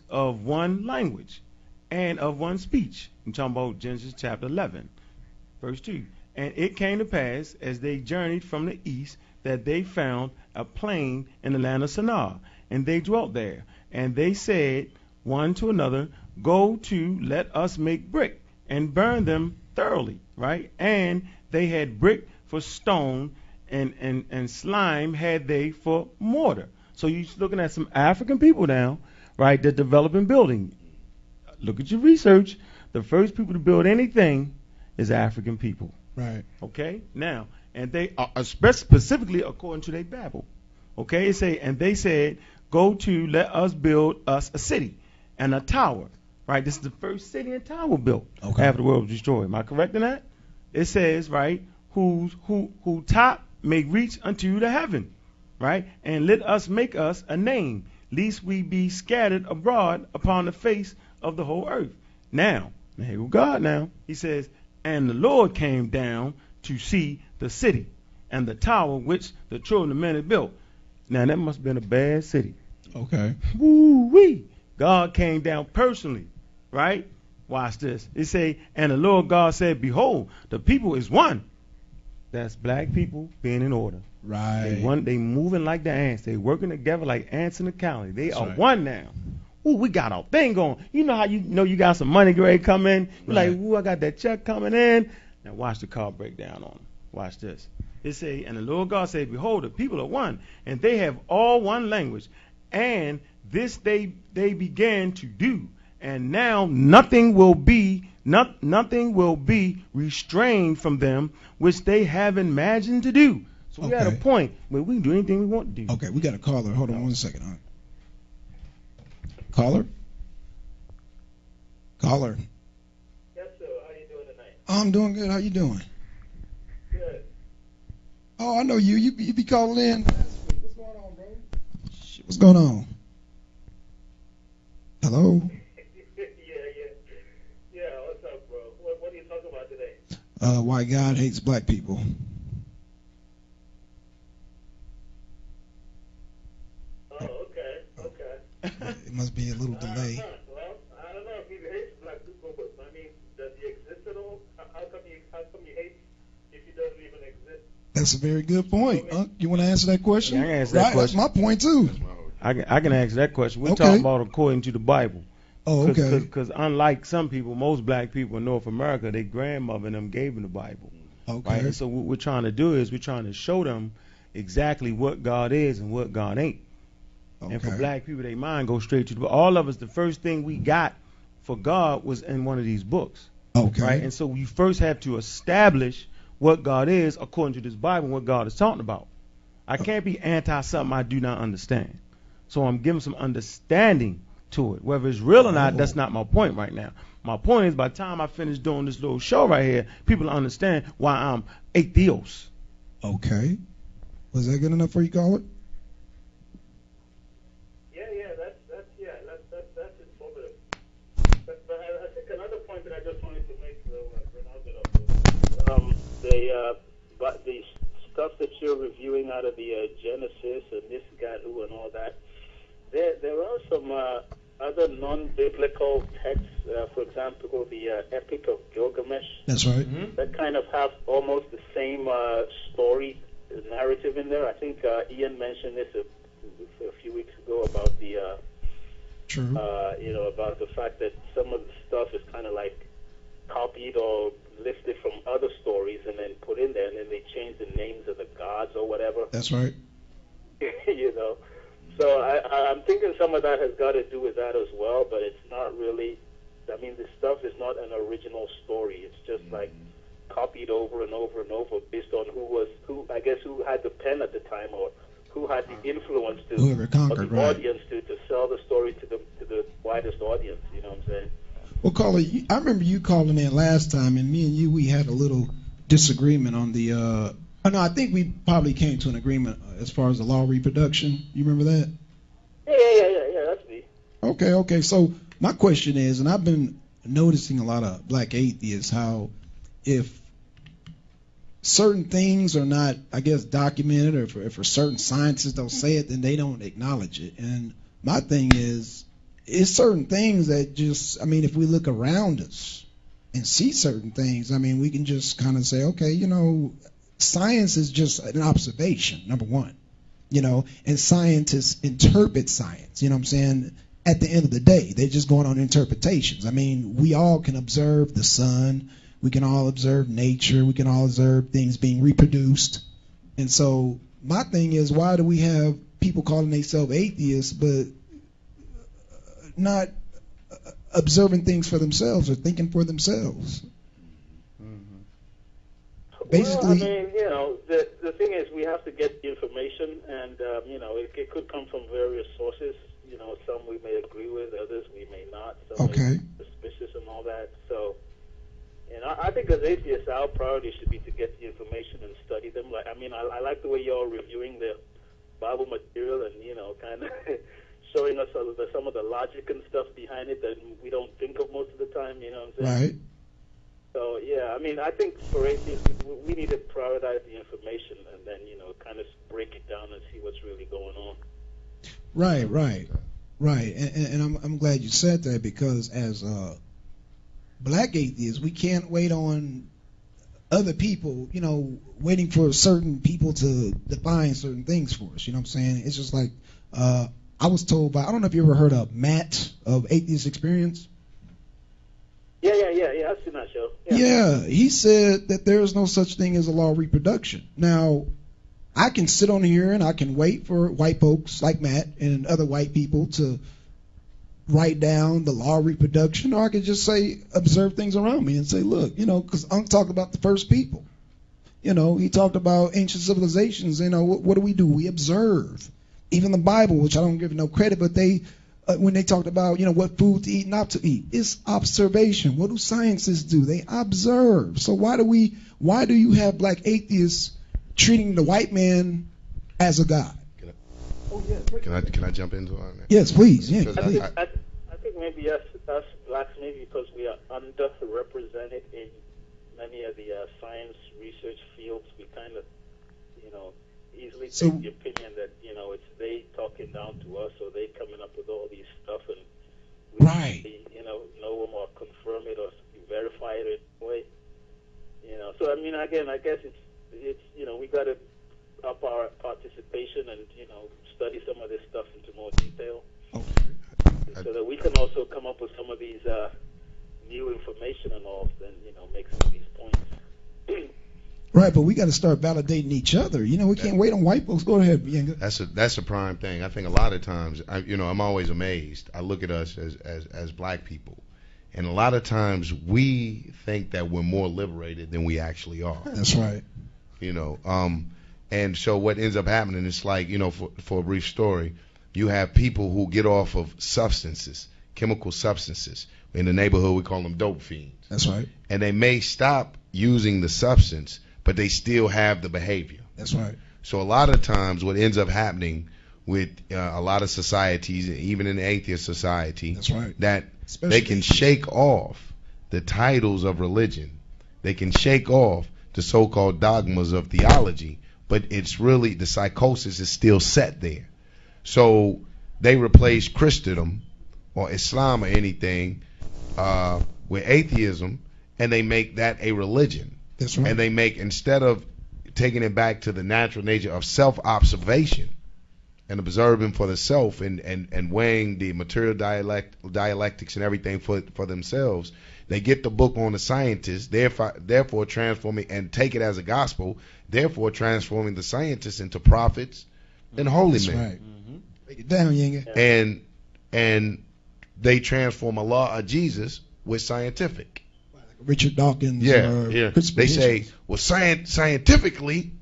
of one language and of one speech. I'm talking about Genesis chapter 11, verse 2. And it came to pass, as they journeyed from the east, that they found a plain in the land of Shinar, and they dwelt there. And they said one to another, Go to, let us make brick, and burn them thoroughly, right? And they had brick for stone, and slime had they for mortar. So you're looking at some African people now, right, that developing building. Look at your research. The first people to build anything is African people. Right. Okay? Now, and they are specifically according to their Bible. Okay? It say, and they said, Go to, let us build us a city and a tower. Right? This is the first city and tower built after the world was destroyed. Am I correct in that? It says, right, who top may reach unto the heaven. Right? And let us make us a name, lest we be scattered abroad upon the face of the whole earth. Now here we God now. He says, and the Lord came down to see the city and the tower which the children of men had built. Now that must have been a bad city. Okay. Woo-wee. God came down personally, right? Watch this. It say, and the Lord God said, Behold, the people is one. That's black people being in order. Right. They moving like the ants. They working together like ants in the county. They That's are right. one now. Ooh, we got our thing going. You know how you know you got some money ready to come in? You're Right. like, ooh, I got that check coming in. Now watch the car break down on them. Watch this. It say, and the Lord God said, Behold, the people are one, and they have all one language. And this they began to do. And now nothing will be restrained from them which they have imagined to do. So we're at a point where we can do anything we want to do. Okay, we got a caller. Hold on 1 second. Huh? Caller? Caller. Yes, sir. How you doing tonight? I'm doing good. How you doing? Good. Oh, I know you. You be calling in. What's going on, bro? What's going on? Hello? Yeah, what's up, bro? What are you talking about today? Why God hates black people. Oh, okay. It must be a little delay. Well, I don't know if he hates black people, but I mean, does he exist at all? How come you hate if he doesn't even exist? That's a very good point. You want to answer that question? Yeah, I can answer that question. That's my point too. I can answer that question. We're Okay. talking about according to the Bible. Oh, okay. Because unlike some people, most black people in North America, their grandmother and them gave them the Bible. Okay. Right? And so what we're trying to do is we're trying to show them exactly what God is and what God ain't. Okay. And for black people, their mind goes straight to the book. All of us, the first thing we got for God was in one of these books. Okay. Right? And so you first have to establish what God is according to this Bible and what God is talking about. I can't be anti something I do not understand. So I'm giving some understanding to it. Whether it's real or not, that's not my point right now. My point is by the time I finish doing this little show right here, people understand why I'm atheist. Okay. Was that good enough for you, caller? That's informative. But I think another point that I just wanted to make, though, the stuff that you're reviewing out of the Genesis and this God who and all that. There are some other non-biblical texts, for example, the Epic of Gilgamesh. That's right. Mm-hmm. That kind of have almost the same story narrative in there. I think Ian mentioned this a few weeks ago about the True. about the fact that some of the stuff is kind of like copied or lifted from other stories and then put in there, and then they change the names of the gods or whatever. That's right. So I'm thinking some of that has got to do with that as well, but it's not really. I mean, this stuff is not an original story. It's just like copied over and over and over based on who had the pen at the time or who had the influence to Whoever conquered, of the right. audience to sell the story to the widest audience. You know what I'm saying? Well, caller, I remember you calling in last time, and me and you, we had a little disagreement on the. No, I think we probably came to an agreement as far as the law of reproduction. You remember that? Yeah. That's me. Okay. So my question is, and I've been noticing a lot of black atheists, how if certain things are not, I guess, documented, or if certain scientists don't say it, then they don't acknowledge it. And my thing is, it's certain things that just, I mean, if we look around us and see certain things, I mean, we can just kind of say, okay, science is just an observation, number one, and scientists interpret science, you know what I'm saying? At the end of the day, they're just going on interpretations. I mean, we all can observe the sun, we can all observe nature, we can all observe things being reproduced. And so my thing is, why do we have people calling themselves atheists, but not observing things for themselves or thinking for themselves? Basically, well, I mean, the thing is, we have to get the information, and it could come from various sources. Some we may agree with, others we may not. Some may be suspicious and all that. So, I think as atheists, our priority should be to get the information and study them. I like the way you're reviewing the Bible material and kind of showing us some of the logic and stuff behind it that we don't think of most of the time. You know what I'm saying? Right. So yeah, I mean, I think for atheists, we need to prioritize the information and then kind of break it down and see what's really going on. Right. And I'm glad you said that, because as black atheists, we can't wait on other people, waiting for certain people to define certain things for us. You know what I'm saying? It's just like I was told by, I don't know if you ever heard of Matt of Atheist Experience. Yeah, I've seen that show. Yeah, he said that there is no such thing as a law of reproduction. Now, I can sit on here and I can wait for white folks like Matt and other white people to write down the law of reproduction, or I could just say, observe things around me and say, look, because Unc talked about the first people. He talked about ancient civilizations. What do? We observe. Even the Bible, which I don't give no credit, but they, when they talked about, what food to eat, not to eat, it's observation. What do scientists do? They observe. So why do you have black atheists treating the white man as a god? Can I jump into on that? Yes, please. Yeah, please. I think maybe us blacks, maybe because we are underrepresented in many of the science research fields, we kind of, easily take the opinion that, it's they talking down to us, or they coming up with all these stuff, and we know them or confirm it or verify it in a way. So I mean, again, I guess it's we got to up our participation and study some of this stuff into more detail, so that we can also come up with some of these new information and all, then make some of these points. Right, but we got to start validating each other. We can't wait on white folks. Go ahead, Bianca. That's a prime thing. I think a lot of times, I'm always amazed. I look at us as black people, and a lot of times we think that we're more liberated than we actually are. That's right. And so what ends up happening is like, for a brief story, you have people who get off of substances, chemical substances. In the neighborhood, we call them dope fiends. That's right. And they may stop using the substance, but they still have the behavior. That's right. So a lot of times what ends up happening with a lot of societies, even in the atheist society, that's right, that they can shake off the titles of religion. They can shake off the so-called dogmas of theology, but it's really, the psychosis is still set there. So they replace Christendom or Islam or anything with atheism, and they make that a religion. That's right. And they make, instead of taking it back to the natural nature of self-observation and observing for the self and weighing the material dialectics and everything for themselves, they get the book on the scientists, therefore transforming and take it as a gospel, therefore transforming the scientists into prophets and holy That's men. Right. Break it down, Yinga. And they transform Allah or Jesus with scientific. Richard Dawkins. Yeah. They say, well, scientifically,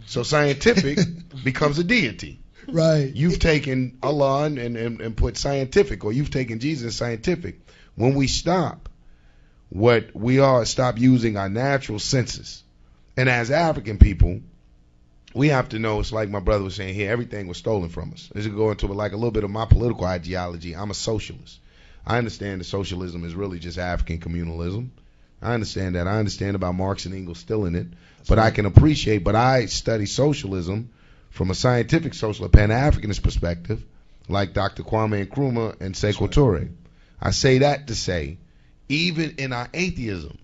so scientific becomes a deity. Right. You've taken Allah and put scientific, or you've taken Jesus scientific. When we stop using our natural senses. And as African people, we have to know, it's like my brother was saying here, everything was stolen from us. This is going to like a little bit of my political ideology. I'm a socialist. I understand that socialism is really just African communalism. I understand that. I understand about Marx and Engels still in it. But I can appreciate, but I study socialism from a scientific social, Pan-Africanist perspective. like Dr. Kwame Nkrumah and Sekou Toure. I say that to say, even in our atheism,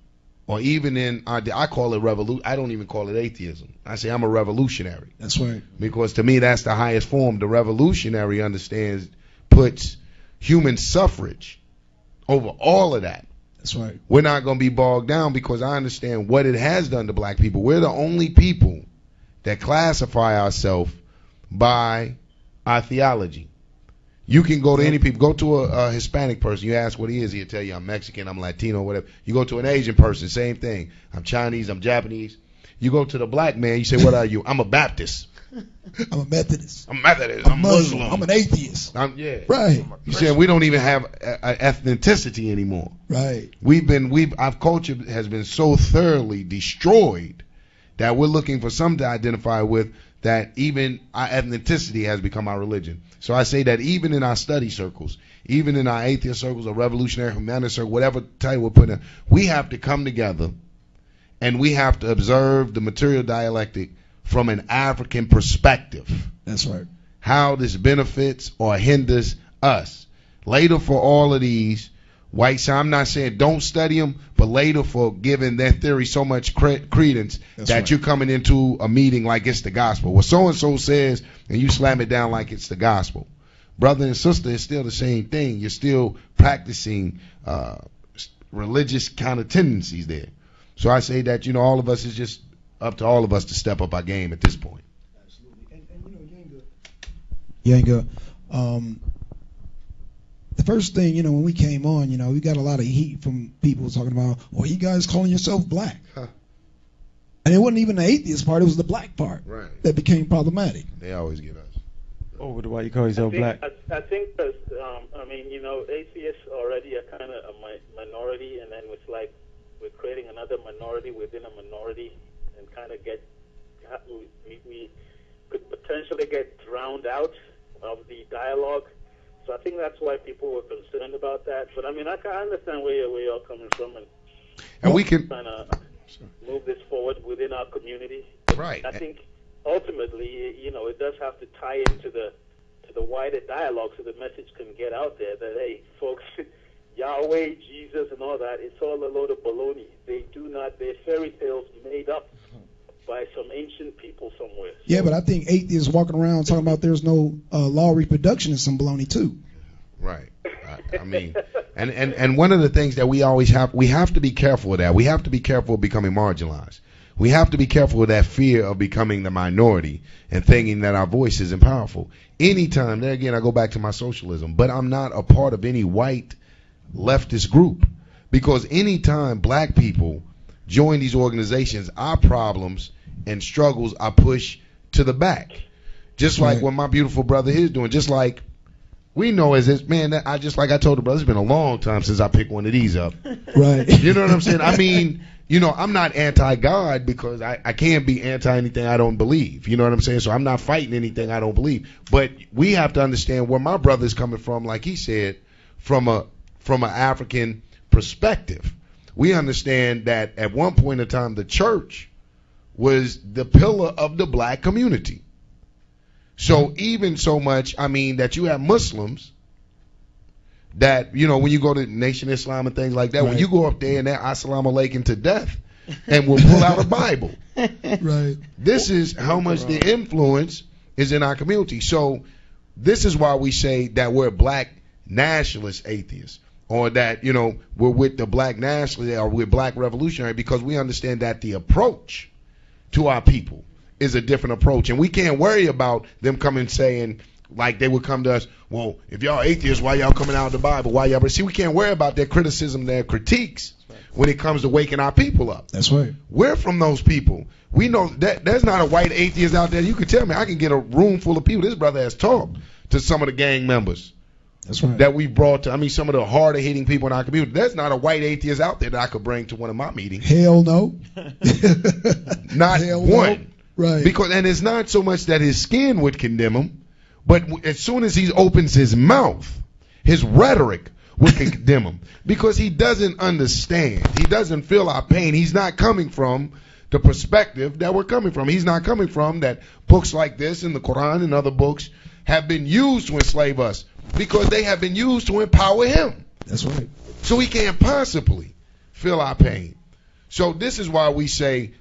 or even in our, I call it revolution. I don't even call it atheism. I say I'm a revolutionary. That's right. Because to me, that's the highest form. The revolutionary understands, puts human suffrage over all of that. That's right. We're not going to be bogged down because I understand what it has done to black people. We're the only people that classify ourselves by our theology. You can go to any people, go to a Hispanic person, you ask what he is, he'll tell you I'm Mexican, I'm Latino, whatever. You go to an Asian person, same thing. I'm Chinese, I'm Japanese. You go to the black man, you say, what are you? I'm a Baptist. I'm a Methodist. I'm Methodist. I'm Muslim. I'm an atheist. Yeah. Right. You said we don't even have ethnicity anymore. Right. Our culture has been so thoroughly destroyed that we're looking for something to identify with, that even our ethnicity has become our religion. So I say that even in our study circles, even in our atheist circles or revolutionary humanist circles, whatever title we're putting in, we have to come together and we have to observe the material dialectic from an African perspective. That's right. How this benefits or hinders us. Later for all of these whites, I'm not saying don't study them, but later for giving their theory so much credence that right. You're coming into a meeting like it's the gospel. What so-and-so says, and you slam it down like it's the gospel. Brother and sister, it's still the same thing. You're still practicing religious kind of tendencies there. So I say that, all of us, is just up to all of us to step up our game at this point. Absolutely. And Yanga, the first thing, when we came on, we got a lot of heat from people talking about, well, you guys calling yourself black. Huh. And it wasn't even the atheist part, it was the black part that became problematic. They always get us. Oh, why you call yourself black? I think because, atheists already are kind of a minority, and then it's like we're creating another minority within a minority, and kind of we could potentially get drowned out of the dialogue. So I think that's why people were concerned about that. But I understand where you're coming from, and we can kind of move this forward within our community. Right. I think ultimately, it does have to tie into the wider dialogue, so the message can get out there that, hey, folks, Yahweh, Jesus, and all that, it's all a load of baloney. They're fairy tales made up by some ancient people somewhere. Yeah, but I think atheists walking around talking about there's no law of reproduction is some baloney too. Right. And one of the things that we have to be careful of that. We have to be careful of becoming marginalized. We have to be careful of that fear of becoming the minority and thinking that our voice isn't powerful. Anytime, there again, I go back to my socialism, but I'm not a part of any white leftist group, because anytime black people join these organizations, our problems and struggles are pushed to the back. Just like what my beautiful brother is doing. Just like we know as this man, I told the brother, it's been a long time since I picked one of these up. Right. You know what I'm saying? I mean, I'm not anti-God because I can't be anti anything I don't believe. You know what I'm saying? So I'm not fighting anything I don't believe. But we have to understand where my brother's coming from, like he said, from an African perspective. We understand that at one point in time, the church was the pillar of the black community. So even so much, that you have Muslims that, when you go to Nation Islam and things like that, when you go up there and they're assalamu alaikum to death and will pull out a Bible. Right. This is how much the influence is in our community. So this is why we say that we're black nationalist atheists, or that, we're with the black nationalists or we're black revolutionary, because we understand that the approach to our people is a different approach. And we can't worry about them coming saying, like they would come to us, well, if y'all atheists, why y'all coming out of the Bible? Why y'all? But see, we can't worry about their criticism, their critiques when it comes to waking our people up. That's right. We're from those people. We know that there's not a white atheist out there. You can tell me, I can get a room full of people. This brother has talked to some of the gang members. That's right. That we brought to, some of the harder hitting people in our community. There's not a white atheist out there that I could bring to one of my meetings. Hell no. Not Hell one. No. Right. And it's not so much that his skin would condemn him, but as soon as he opens his mouth, his rhetoric would condemn him, because he doesn't understand. He doesn't feel our pain. He's not coming from the perspective that we're coming from. He's not coming from that books like this and the Quran and other books have been used to enslave us because they have been used to empower him. That's right. So he can't possibly feel our pain. So this is why we say